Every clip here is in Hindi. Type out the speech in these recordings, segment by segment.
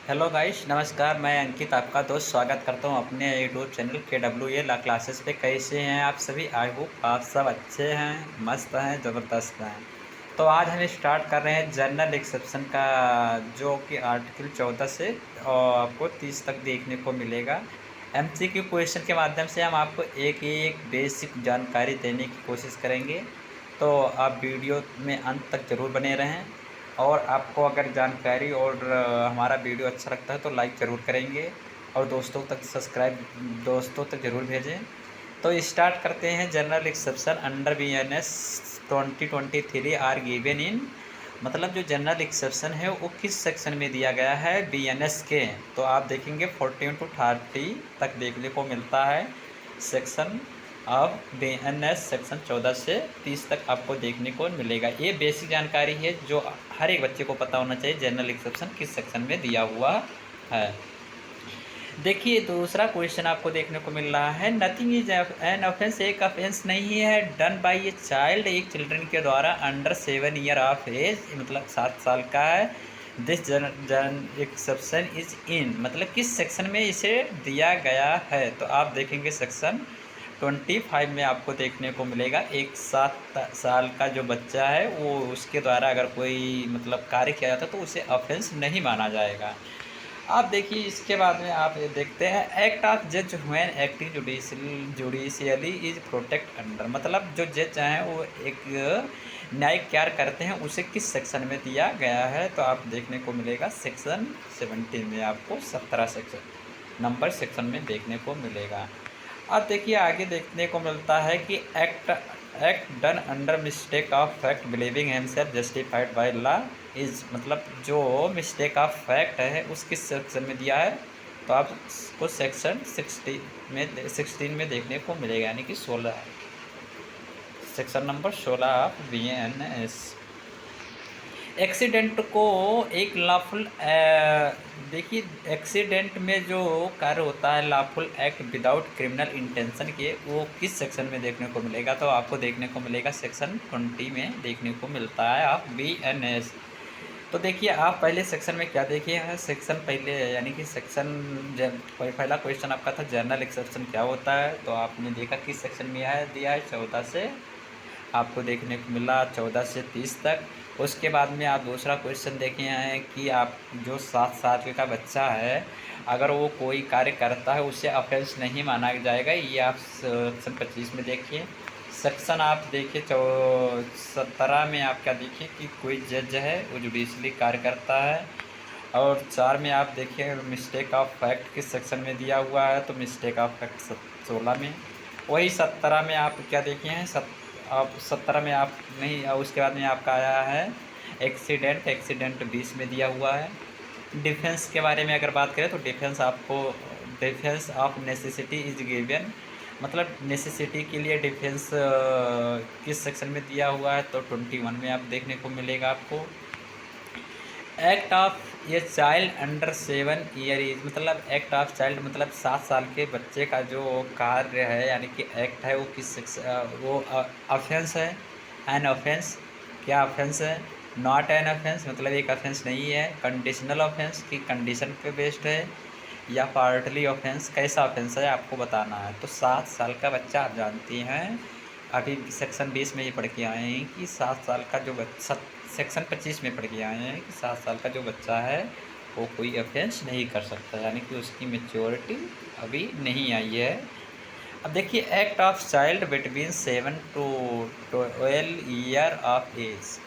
हेलो गाइस, नमस्कार। मैं अंकित आपका दोस्त स्वागत करता हूं अपने यूट्यूब चैनल KWA ला क्लासेस पे। कैसे हैं आप सभी? आई होप आप सब अच्छे हैं, मस्त हैं, ज़बरदस्त हैं। तो आज हम स्टार्ट कर रहे हैं जनरल एक्सेप्शन का, जो कि आर्टिकल 14 से आपको 30 तक देखने को मिलेगा। MCQ क्वेश्चन के माध्यम से हम आपको एक एक बेसिक जानकारी देने की कोशिश करेंगे। तो आप वीडियो में अंत तक ज़रूर बने रहें। और आपको अगर जानकारी और हमारा वीडियो अच्छा लगता है तो लाइक ज़रूर करेंगे और दोस्तों तक ज़रूर भेजें। तो स्टार्ट करते हैं। General exception under BNS 2023 are given in, मतलब जो जनरल एक्सेप्शन है वो किस सेक्शन में दिया गया है BNS के। तो आप देखेंगे 14 to 30 तक देखने को मिलता है सेक्शन। अब BNS सेक्शन 14 से 30 तक आपको देखने को मिलेगा। ये बेसिक जानकारी है जो हर एक बच्चे को पता होना चाहिए, जनरल एक्सेप्शन किस सेक्शन में दिया हुआ है। देखिए दूसरा क्वेश्चन आपको देखने को मिल रहा है, नथिंग इज एन ऑफेंस, एक ऑफेंस नहीं है डन बाय ए चाइल्ड, एक चिल्ड्रन के द्वारा अंडर 7 ईयर ऑफ एज, मतलब 7 साल का है। दिस जन एक्सेप्शन इज इन, मतलब किस सेक्शन में इसे दिया गया है। तो आप देखेंगे सेक्शन 25 में आपको देखने को मिलेगा। एक 7 साल का जो बच्चा है वो उसके द्वारा अगर कोई मतलब कार्य किया जाता है तो उसे ऑफेंस नहीं माना जाएगा। आप देखिए इसके बाद में आप ये देखते हैं, एक्ट ऑफ जज when acting judicially is protect under, मतलब जो जज हैं वो एक न्यायिक कार्य करते हैं उसे किस सेक्शन में दिया गया है। तो आप देखने को मिलेगा सेक्शन 17 में, आपको 17 सेक्शन नंबर सेक्शन में देखने को मिलेगा। अब देखिए आगे देखने को मिलता है कि act done under mistake of fact believing himself justified by law is, मतलब जो मिस्टेक ऑफ फैक्ट है उस किस सेक्शन में दिया है। तो आपको सेक्शन 16 में देखने को मिलेगा, यानी कि 16, section number 16 of BNS। Accident को एक लॉफुल, देखिए एक्सीडेंट में जो कार्य होता है lawful act without criminal intention के, वो किस सेक्शन में देखने को मिलेगा। तो आपको देखने को मिलेगा सेक्शन 20 में देखने को मिलता है ऑफ BNS। तो देखिए आप पहले सेक्शन में क्या देखिए है, सेक्शन पहले यानी कि सेक्शन पहला क्वेश्चन आपका था जनरल एक्सेप्शन क्या होता है। तो आपने देखा किस सेक्शन में है दिया है, 14 से आपको देखने को मिला 14 से 30 तक। उसके बाद में आप दूसरा क्वेश्चन देखे हैं कि आप जो 7 साल का बच्चा है अगर वो कोई कार्य करता है उसे ऑफेंस नहीं माना जाएगा, ये आप सेक्शन 25 में देखिए। सेक्शन आप देखिए 17 में आप क्या देखिए कि कोई जज है वो जुडिशली कार्य करता है। और 4 में आप देखिए मिस्टेक ऑफ फैक्ट किस सेक्शन में दिया हुआ है, तो मिस्टेक ऑफ फैक्ट 16 में। वही 17 में आप क्या देखे हैं, आप 17 में आप नहीं, उसके बाद में आपका आया है एक्सीडेंट 20 में दिया हुआ है। डिफेंस के बारे में अगर बात करें तो defence of necessity is given, मतलब नेसेसिटी के लिए डिफेंस किस सेक्शन में दिया हुआ है। तो 21 में आप देखने को मिलेगा आपको। एक्ट ऑफ ये चाइल्ड अंडर 7 ईयर एज, मतलब एक्ट ऑफ चाइल्ड मतलब 7 साल के बच्चे का जो कार्य है यानी कि एक्ट है वो वो ऑफेंस है। एन ऑफेंस, क्या ऑफेंस है, नॉट एन ऑफेंस, मतलब एक ऑफेंस नहीं है। कंडीशनल ऑफेंस की कंडीशन पे बेस्ड है, या पार्टली ऑफेंस, कैसा ऑफेंस है आपको बताना है। तो 7 साल का बच्चा आप जानती हैं, अभी सेक्शन 20 में ये पढ़ के आए हैं कि 7 साल का जो बच्चा, सेक्शन 25 में पढ़ के आए हैं कि 7 साल का जो बच्चा है वो कोई ऑफेंस नहीं कर सकता, यानी कि उसकी मेच्योरिटी अभी नहीं आई है। अब देखिए act of child between 7 to 12 year of age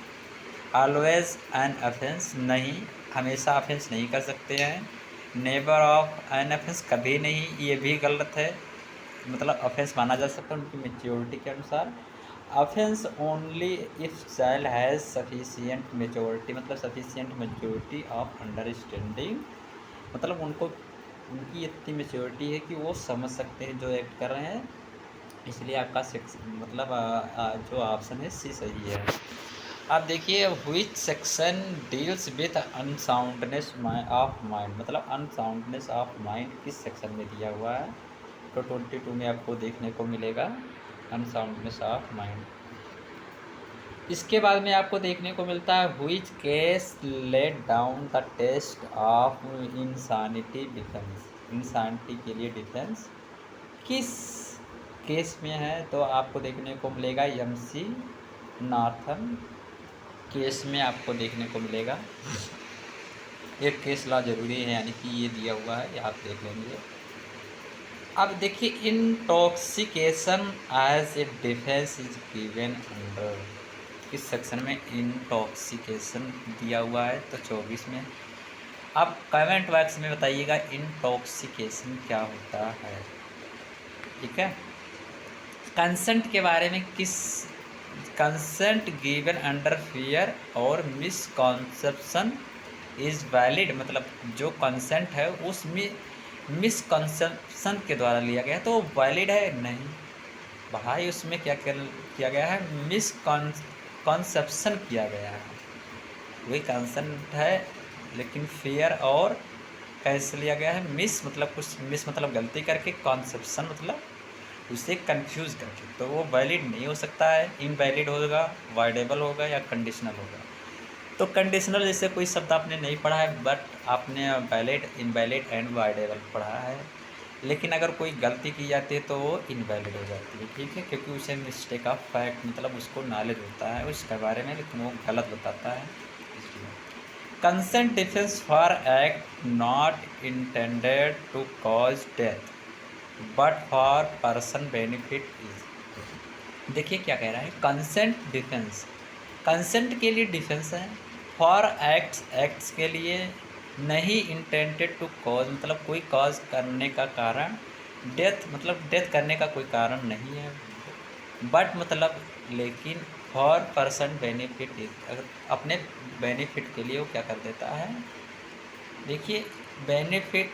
always an offence, नहीं, हमेशा ऑफेंस नहीं कर सकते हैं। नेवर ऑफ एन ऑफेंस, कभी नहीं, ये भी गलत है, मतलब ऑफेंस माना जा सकता है उनकी मेच्योरिटी के अनुसार। Offence only if child has sufficient maturity, मतलब सफिशिएंट मेच्योरिटी ऑफ अंडरस्टैंडिंग, मतलब उनकी इतनी मेच्योरिटी है कि वो समझ सकते हैं जो एक्ट कर रहे हैं। इसलिए आपका मतलब जो ऑप्शन है सी सही है। आप देखिए which section deals with unsoundness of mind, मतलब अनसाउंडनेस ऑफ माइंड किस सेक्शन में दिया हुआ है। तो 22 में आपको देखने को मिलेगा अनसाउंडनेस ऑफ माइंड। इसके बाद में आपको देखने को मिलता है which case let down the test of insanity defence. Insanity के लिए डिफेंस किस केस में है, तो आपको देखने को मिलेगा एमसी नार्थन केस में आपको देखने को मिलेगा। एक केस लॉ जरूरी है, यानी कि ये दिया हुआ है, ये आप देख लेंगे। अब देखिए, intoxication as a defence is given under किस सेक्शन में इंटॉक्सिकेशन दिया हुआ है, तो 24 में। अब कमेंट बॉक्स में बताइएगा इंटॉक्सिकेशन क्या होता है, ठीक है। कंसेंट के बारे में किस कंसेंट गिवन अंडर फियर और मिसकॉन्सेप्शन इज़ वैलिड, मतलब जो कंसेंट है उसमें मिसकॉन्सेप्शन के द्वारा लिया गया है तो वैलिड है नहीं भाई, उसमें क्या किया गया है, मिसकॉन्सेप्शन किया गया है। वही कंसेंट है लेकिन फियर और कैसे लिया गया है, मिस मतलब कुछ मिस मतलब गलती करके, कॉन्सेप्शन मतलब उसे कंफ्यूज करके, तो वो वैलिड नहीं हो सकता है, इनवैलिड होगा, वाइडेबल होगा या कंडीशनल होगा। तो कंडीशनल जैसे कोई शब्द आपने नहीं पढ़ा है, बट आपने वैलिड, इनवैलिड एंड वाइडेबल पढ़ा है, लेकिन अगर कोई गलती की जाती है तो वो इनवैलिड हो जाती है, ठीक है, क्योंकि उसे मिस्टेक ऑफ फैक्ट मतलब उसको नॉलेज होता है उसके बारे में, लेकिन वो गलत बताता है, इसलिए। Consent defence for act not intended to cause death but for person benefit is. देखिए क्या कह रहा है, कंसेंट डिफेंस, कंसेंट के लिए डिफेंस है, फॉर एक्ट्स, एक्ट्स के लिए नहीं, इंटेंडेड टू कॉज मतलब कोई कॉज करने का कारण, डेथ मतलब डेथ करने का कोई कारण नहीं है, बट मतलब लेकिन फॉर पर्सन बेनिफिट इज, अगर अपने बेनिफिट के लिए वो क्या कर देता है, देखिए बेनिफिट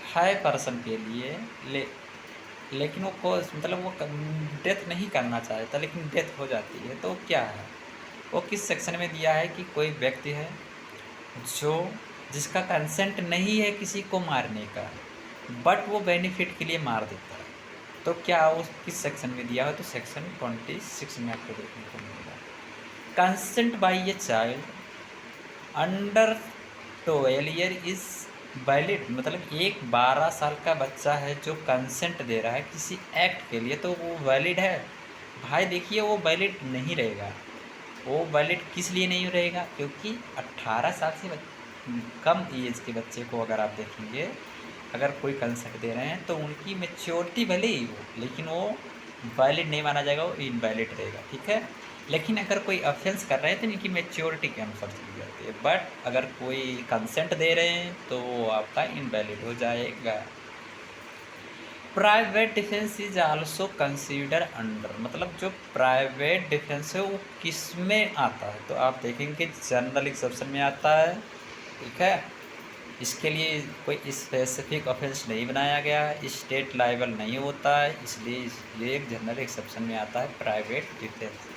है पर्सन के लिए, लेकिन वो कॉज मतलब वो डेथ नहीं करना चाहता लेकिन डेथ हो जाती है, तो क्या है, वो किस सेक्शन में दिया है कि कोई व्यक्ति है जो जिसका कंसेंट नहीं है किसी को मारने का, बट वो बेनिफिट के लिए मार देता है, तो क्या वो किस सेक्शन में दिया है, तो सेक्शन 26 में आपको देखने को मिलेगा। Consent by a child under 12 year is valid, मतलब एक 12 साल का बच्चा है जो कंसेंट दे रहा है किसी एक्ट के लिए, तो वो वैलिड है भाई। देखिए वो वैलिड नहीं रहेगा, वो वैलिड किस लिए नहीं रहेगा, क्योंकि 18 साल से कम एज के बच्चे को अगर आप देखेंगे, अगर कोई कंसेंट दे रहे हैं तो उनकी मेच्योरिटी भले ही हो, लेकिन वो वैलिड नहीं माना जाएगा, वो इनवैलिड रहेगा, ठीक है। लेकिन अगर कोई ऑफेंस कर रहे हैं तो इनकी मेच्योरिटी के अनुसार चली जाती है, बट अगर कोई कंसेंट दे रहे हैं तो वो आपका इनवैलिड हो जाएगा। Private defence is also consider under, मतलब जो प्राइवेट डिफेंस है वो किस में आता है, तो आप देखेंगे जनरल एक्सेप्शन में आता है, ठीक है। इसके लिए कोई स्पेसिफिक ऑफेंस नहीं बनाया गया है, स्टेट लाइबल नहीं होता है, इसलिए ये एक जनरल एक्सेप्शन में आता है प्राइवेट डिफेंस।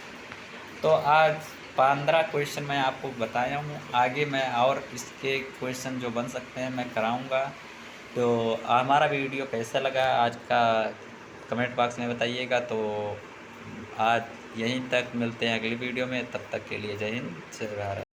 तो आज 15 क्वेश्चन मैं आपको बताया हूँ, आगे मैं और इसके क्वेश्चन जो बन सकते हैं मैं कराऊँगा। तो हमारा वीडियो कैसा लगा आज का कमेंट बॉक्स में बताइएगा। तो आज यहीं तक, मिलते हैं अगली वीडियो में, तब तक के लिए जय हिंद जय भारत।